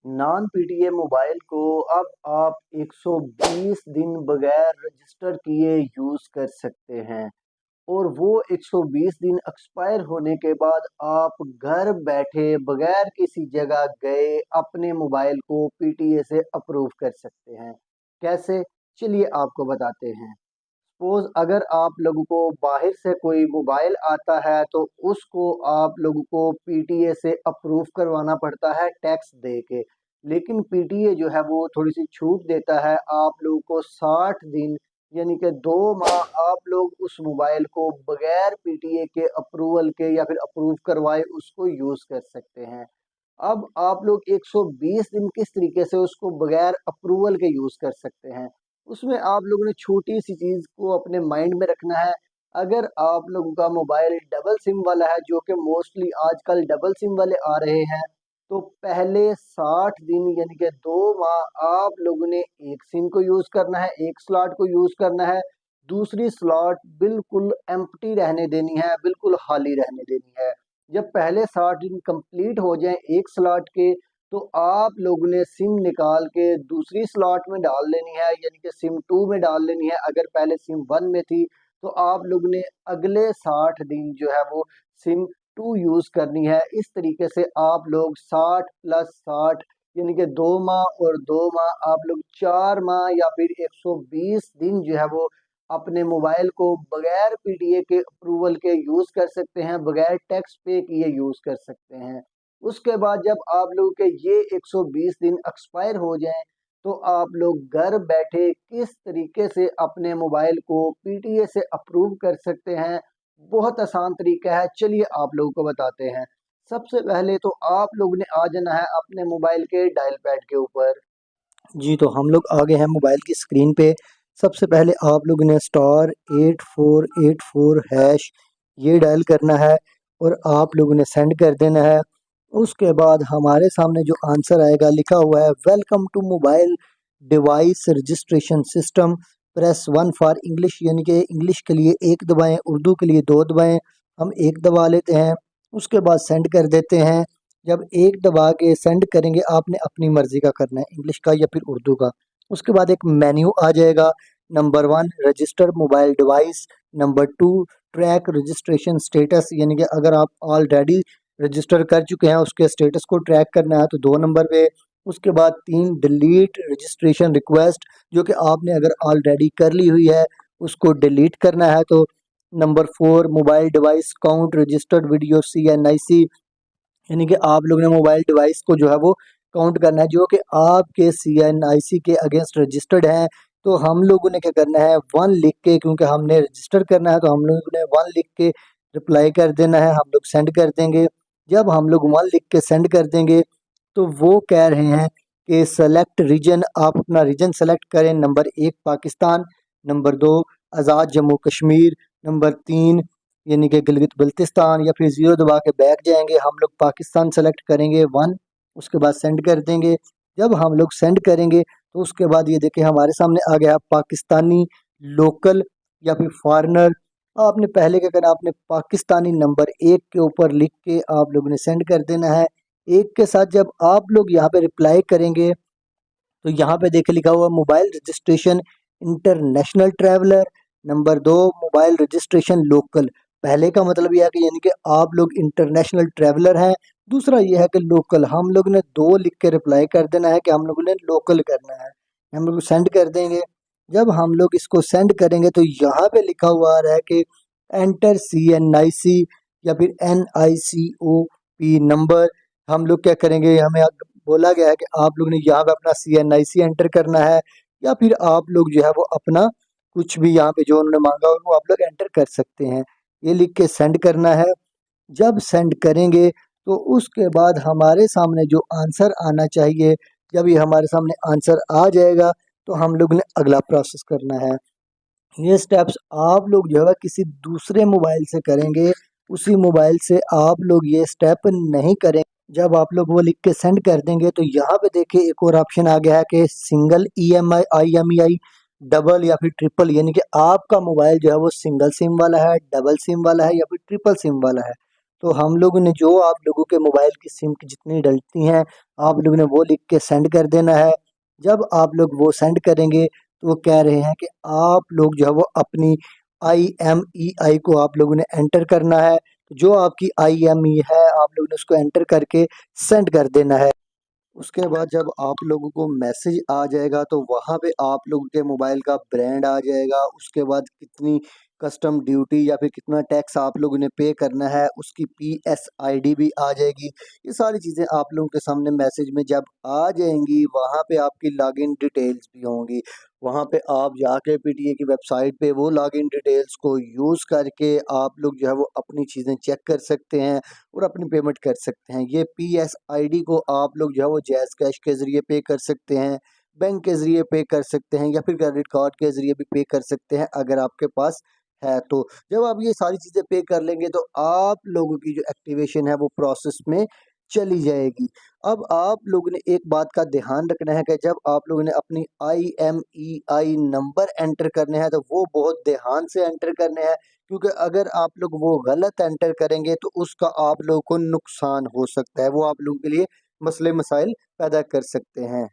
Non PTA mobile को अब आप 120 दिन बगैर रजिस्टर किए यूज़ कर सकते हैं और वो 120 दिन एक्सपायर होने के बाद आप घर बैठे बगैर किसी जगह गए अपने मोबाइल को पीटीए से अप्रूव कर सकते हैं। कैसे? चलिए आपको बताते हैं। सपोज अगर आप लोगों को बाहर से कोई मोबाइल आता है तो उसको आप लोगों को पीटीए से अप्रूव करवाना पड़ता है टैक्स दे के। लेकिन पीटीए जो है वो थोड़ी सी छूट देता है आप लोगों को 60 दिन यानी कि 2 माह आप लोग उस मोबाइल को बगैर पीटीए के अप्रूवल के या फिर अप्रूव करवाए उसको यूज़ कर सकते हैं। अब आप लोग 120 दिन किस तरीके से उसको बगैर अप्रूवल के यूज़ कर सकते हैं, उसमें आप लोगों ने छोटी सी चीज़ को अपने माइंड में रखना है। अगर आप लोगों का मोबाइल डबल सिम वाला है, जो कि मोस्टली आजकल डबल सिम वाले आ रहे हैं, तो पहले 60 दिन यानी कि 2 माह आप लोगों ने एक सिम को यूज़ करना है, एक स्लॉट को यूज़ करना है, दूसरी स्लॉट बिल्कुल एम्प्टी रहने देनी है, बिल्कुल खाली रहने देनी है। जब पहले 60 दिन कंप्लीट हो जाएं एक स्लॉट के, तो आप लोगों ने सिम निकाल के दूसरी स्लॉट में डाल लेनी है, यानी कि सिम 2 में डाल लेनी है। अगर पहले सिम 1 में थी तो आप लोगों ने अगले 60 दिन जो है वो सिम 2 यूज़ करनी है। इस तरीके से आप लोग 60 प्लस 60 यानी कि 2 माह और 2 माह आप लोग 4 माह या फिर 120 दिन जो है वो अपने मोबाइल को बगैर पीटीए के अप्रूवल के यूज़ कर सकते हैं, बगैर टैक्स पे किए यूज़ कर सकते हैं। उसके बाद जब आप लोगों के ये 120 दिन एक्सपायर हो जाएं, तो आप लोग घर बैठे किस तरीके से अपने मोबाइल को पीटीए से अप्रूव कर सकते हैं। बहुत आसान तरीका है, चलिए आप लोगों को बताते हैं। सबसे पहले तो आप लोगों ने आ जाना है अपने मोबाइल के डायल पैड के ऊपर। जी, तो हम लोग आ गए हैं मोबाइल की स्क्रीन पे। सबसे पहले आप लोगों ने *8484# ये डायल करना है और आप लोगों ने सेंड कर देना है। उसके बाद हमारे सामने जो आंसर आएगा लिखा हुआ है, welcome to mobile device registration system, press 1 for English, यानी कि इंग्लिश के लिए 1 दबाएं, उर्दू के लिए 2 दबाएं। हम 1 दबा लेते हैं, उसके बाद सेंड कर देते हैं। जब 1 दबा के सेंड करेंगे, आपने अपनी मर्ज़ी का करना है, इंग्लिश का या फिर उर्दू का। उसके बाद एक मेन्यू आ जाएगा। Number 1 register mobile device, number 2 track registration status, यानी कि अगर आप ऑलरेडी रजिस्टर कर चुके हैं उसके स्टेटस को ट्रैक करना है तो 2 नंबर पे। उसके बाद 3 डिलीट रजिस्ट्रेशन रिक्वेस्ट, जो कि आपने अगर ऑलरेडी कर ली हुई है उसको डिलीट करना है तो number 4 mobile device count registered video CNIC, यानी कि आप लोग ने मोबाइल डिवाइस को जो है वो काउंट करना है जो कि आपके CNIC के अगेंस्ट रजिस्टर्ड हैं। तो हम लोगों ने क्या करना है, 1 लिख के, क्योंकि हमने रजिस्टर करना है तो हम लोगों ने 1 लिख के रिप्लाई कर देना है, हम लोग सेंड कर देंगे। जब हम लोग 1 लिख के सेंड कर देंगे तो वो कह रहे हैं कि सेलेक्ट रीजन, आप अपना रीजन सेलेक्ट करें। नंबर 1 पाकिस्तान, नंबर 2 आज़ाद जम्मू कश्मीर, नंबर 3 यानी कि गिलगित बल्तिस्तान, या फिर 0 दबा के बैठ जाएंगे। हम लोग पाकिस्तान सेलेक्ट करेंगे 1, उसके बाद सेंड कर देंगे। जब हम लोग सेंड करेंगे तो उसके बाद ये देखिए हमारे सामने आ गया पाकिस्तानी, लोकल या फिर फॉरेनर। आपने पहले क्या करना, आपने पाकिस्तानी नंबर 1 के ऊपर लिख के आप लोगों ने सेंड कर देना है। 1 के साथ जब आप लोग यहाँ पे रिप्लाई करेंगे तो यहाँ पे देखिए लिखा हुआ mobile registration international traveller, number 2 mobile registration local. पहले का मतलब यह है कि यानी कि आप लोग इंटरनेशनल ट्रैवलर हैं, दूसरा यह है कि लोकल। हम लोग ने 2 लिख के रिप्लाई कर देना है कि हम लोगों ने लोकल करना है। हम लोग सेंड कर देंगे। जब हम लोग इसको सेंड करेंगे तो यहाँ पे लिखा हुआ आ रहा है कि एंटर CNIC या फिर NICOP नंबर। हम लोग क्या करेंगे, हमें बोला गया है कि आप लोग ने यहाँ पे अपना CNIC एंटर करना है, या फिर आप लोग जो है वो अपना कुछ भी यहाँ पे जो उन्होंने मांगा हो वो आप लोग एंटर कर सकते हैं। ये लिख के सेंड करना है। जब सेंड करेंगे तो उसके बाद हमारे सामने जो आंसर आना चाहिए, जब ये हमारे सामने आंसर आ जाएगा तो हम लोग ने अगला प्रोसेस करना है। ये स्टेप्स आप लोग जो है किसी दूसरे मोबाइल से करेंगे, उसी मोबाइल से आप लोग ये स्टेप नहीं करें। जब आप लोग वो लिख के सेंड कर देंगे तो यहाँ पे देखिए एक और ऑप्शन आ गया है कि सिंगल EMI IMEI, डबल या फिर ट्रिपल, यानी कि आपका मोबाइल जो है वो सिंगल सिम वाला है, डबल सिम वाला है या फिर ट्रिपल सिम वाला है। तो हम लोगों ने जो आप लोगों के मोबाइल की सिम की जितनी डलती हैं आप लोगों ने वो लिख के सेंड कर देना है। जब आप लोग वो सेंड करेंगे तो वो कह रहे हैं कि आप लोग जो है वो अपनी IMEI को आप लोगों ने एंटर करना है। जो आपकी IME है आप लोगों ने उसको एंटर करके सेंड कर देना है। उसके बाद जब आप लोगों को मैसेज आ जाएगा तो वहाँ पे आप लोगों के मोबाइल का ब्रांड आ जाएगा, उसके बाद कितनी कस्टम ड्यूटी या फिर कितना टैक्स आप लोगों ने पे करना है उसकी PSID भी आ जाएगी। ये सारी चीज़ें आप लोगों के सामने मैसेज में जब आ जाएंगी वहाँ पे आपकी लॉगिन डिटेल्स भी होंगी। वहाँ पे आप जाके PTA की वेबसाइट पे वो लॉगिन डिटेल्स को यूज़ करके आप लोग जो है वो अपनी चीज़ें चेक कर सकते हैं और अपनी पेमेंट कर सकते हैं। ये PSID को आप लोग जो है वो जैज़ कैश के ज़रिए पे कर सकते हैं, बैंक के ज़रिए पे कर सकते हैं या फिर क्रेडिट कार्ड के ज़रिए भी पे कर सकते हैं अगर आपके पास है तो। जब आप ये सारी चीज़ें पे कर लेंगे तो आप लोगों की जो एक्टिवेशन है वो प्रोसेस में चली जाएगी। अब आप लोगों ने एक बात का ध्यान रखना है कि जब आप लोगों ने अपनी IMEI नंबर एंटर करने हैं तो वो बहुत ध्यान से एंटर करने हैं, क्योंकि अगर आप लोग वो गलत एंटर करेंगे तो उसका आप लोगों को नुकसान हो सकता है, वो आप लोगों के लिए मसले मसाइल पैदा कर सकते हैं।